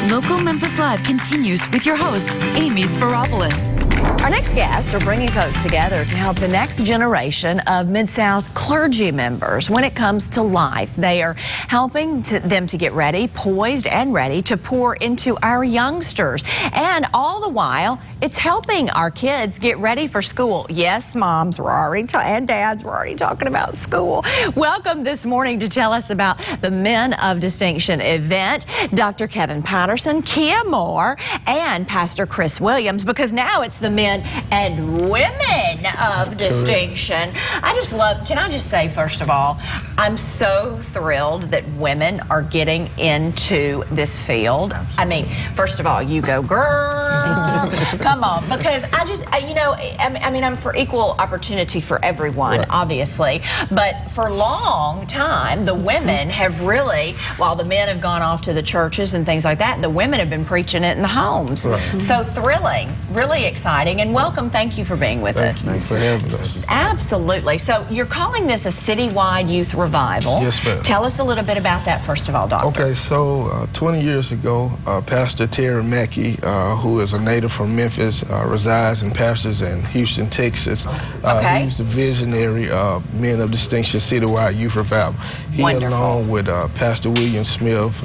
Local Memphis Live continues with your host, Amy Sparopoulos. Our next guests are bringing folks together to help the next generation of Mid-South clergy members when it comes to life. They are helping them to get ready, poised and ready to pour into our youngsters. And all the while, it's helping our kids get ready for school. Yes, moms, and dads, we're already talking about school. Welcome this morning to tell us about the Men of Distinction event, Dr. Kevin Patterson, Kia Moore, and Pastor Chris Williams, because now it's the Men and Women of Distinction. I just love, can I just say, first of all, I'm so thrilled that women are getting into this field. I mean, first of all, you go, girl, come on, because I'm for equal opportunity for everyone, obviously, but for a long time, the women have really, while the men have gone off to the churches and things like that, the women have been preaching it in the homes. So thrilling, really exciting, and welcome. Thank you for being with us. Thank you for having us. Absolutely. So you're calling this a citywide youth revival. Yes, ma'am. Tell us a little bit about that, first of all, Doctor. Okay, so 20 years ago, Pastor Terry Mackey, who is a native from Memphis, resides and pastors in Houston, Texas. He's the visionary of Men of Distinction Citywide Youth Revival. He, along with Pastor William Smith,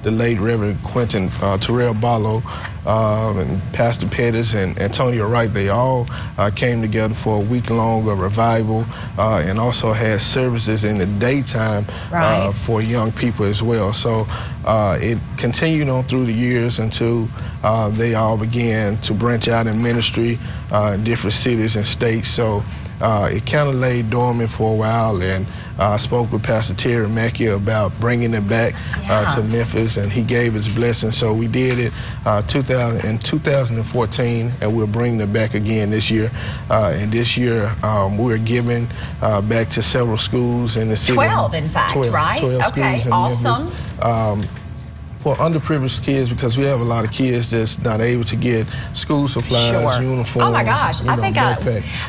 the late Reverend Quentin Terrell Barlow, and Pastor Pettis and Antonio Wright, they all came together for a week-long revival and also had services in the daytime for young people as well. So it continued on through the years until they all began to branch out in ministry in different cities and states. So it kind of lay dormant for a while, and I spoke with Pastor Terry Mackey about bringing it back to Memphis, and he gave his blessing. So we did it in 2014, and we're bringing it back again this year. And this year, we're giving back to several schools in the city. 12, in fact, 12, right? 12 schools in awesome. Memphis. For underprivileged kids, because we have a lot of kids that's not able to get school supplies, uniforms. Oh my gosh! I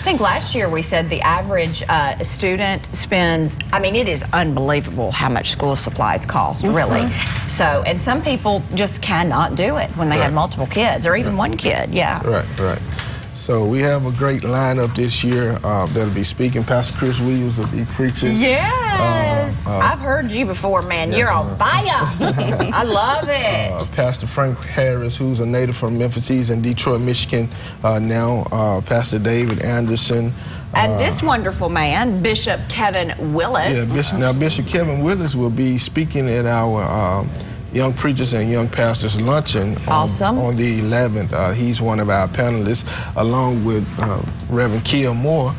think last year we said the average student spends. I mean, it is unbelievable how much school supplies cost, really. So, and some people just cannot do it when they have multiple kids or even one kid. Yeah. Right. So we have a great lineup this year that'll be speaking. Pastor Chris Williams will be preaching. Yes, I've heard you before, man. You're on fire. I love it. Pastor Frank Harris, who's a native from Memphis, he's in Detroit, Michigan now. Pastor David Anderson. And this wonderful man, Bishop Kevin Willis. Yeah, Bishop Kevin Willis will be speaking at our Young Preachers and Young Pastors Luncheon on the 11th. He's one of our panelists, along with Reverend Kia Moore.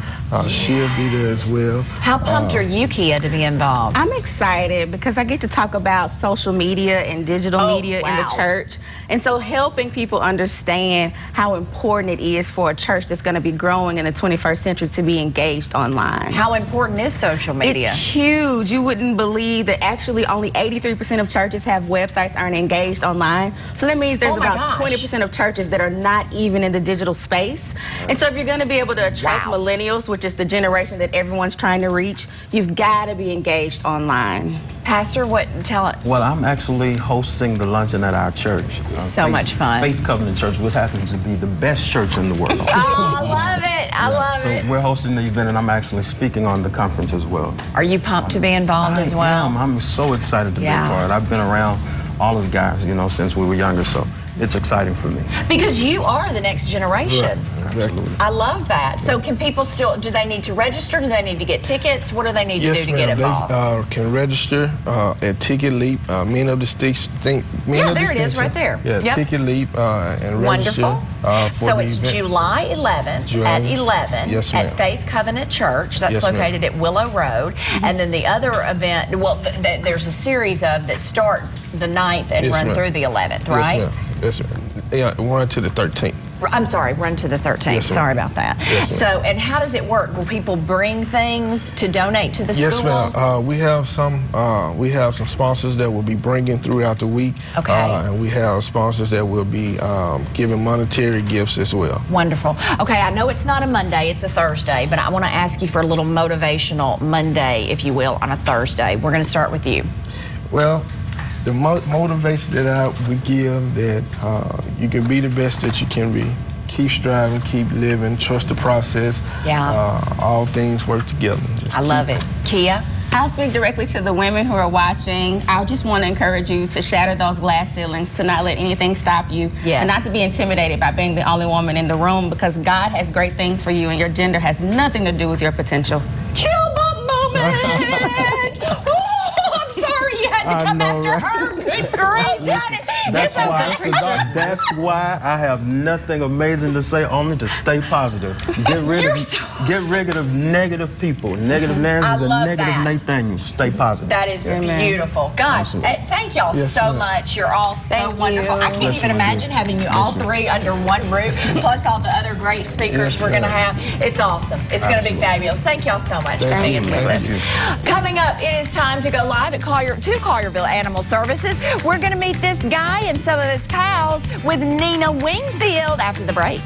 She'll be there as well. How pumped are you, Kia, to be involved? I'm excited because I get to talk about social media and digital media in the church. And so helping people understand how important it is for a church that's going to be growing in the 21st century to be engaged online. How important is social media? It's huge. You wouldn't believe that actually only 83% of churches have websites aren't engaged online. So that means there's about 20% of churches that are not even in the digital space. And so if you're going to be able to attract millennials, which is the generation that everyone's trying to reach, you've got to be engaged online. Pastor, tell it. Well, I'm actually hosting the luncheon at our church. So much fun. Faith Covenant Church, which happens to be the best church in the world. Oh, I love it. I love it. So we're hosting the event, and I'm actually speaking on the conference as well. Are you pumped to be involved as well? I'm so excited to be a part. I've been around all of the guys, since we were younger, so it's exciting for me. Because you are the next generation. Absolutely. I love that. So can people do they need to register? Do they need to get tickets? What do they need to do to get involved? They can register at Ticket Leap, Men of Distinction. There it is right there. Yeah, Ticket Leap and register. Wonderful. So it's July 11th at 11 at Faith Covenant Church. That's located at Willow Road. And then the other event, there's a series of that start the 9th and run through the 11th, right? Yes, ma'am. Yeah, run to the 13th. I'm sorry, run to the 13th. Yes, sorry about that. Yes, so, and how does it work? Will people bring things to donate to the schools? Yes, ma'am. We have some sponsors that will be bringing throughout the week. Okay. And we have sponsors that will be giving monetary gifts as well. Wonderful. Okay, I know it's not a Monday, it's a Thursday, but I want to ask you for a little motivational Monday, if you will, on a Thursday. We're going to start with you. Well, the motivation that I would give, that you can be the best that you can be. Keep striving, keep living, trust the process. Yeah. All things work together. I love it. Kia? I'll speak directly to the women who are watching. I just want to encourage you to shatter those glass ceilings, to not let anything stop you, and not to be intimidated by being the only woman in the room, because God has great things for you and your gender has nothing to do with your potential. Chill bump moment! I'm sorry you had to come after her. Good grief. That's why I have nothing amazing to say, only to stay positive. Get rid of negative people, negative Nancy's and negative Nathaniels. Stay positive. That is beautiful. Gosh, thank y'all so much. You're all so wonderful. I can't even imagine having you all three under one roof, plus all the other great speakers we're going to have. It's awesome. It's going to be fabulous. Thank y'all so much for being with us. Coming up, it is time to go live at Collierville Animal Services. We're going to meet this guy and some of his pals with Nina Wingfield after the break.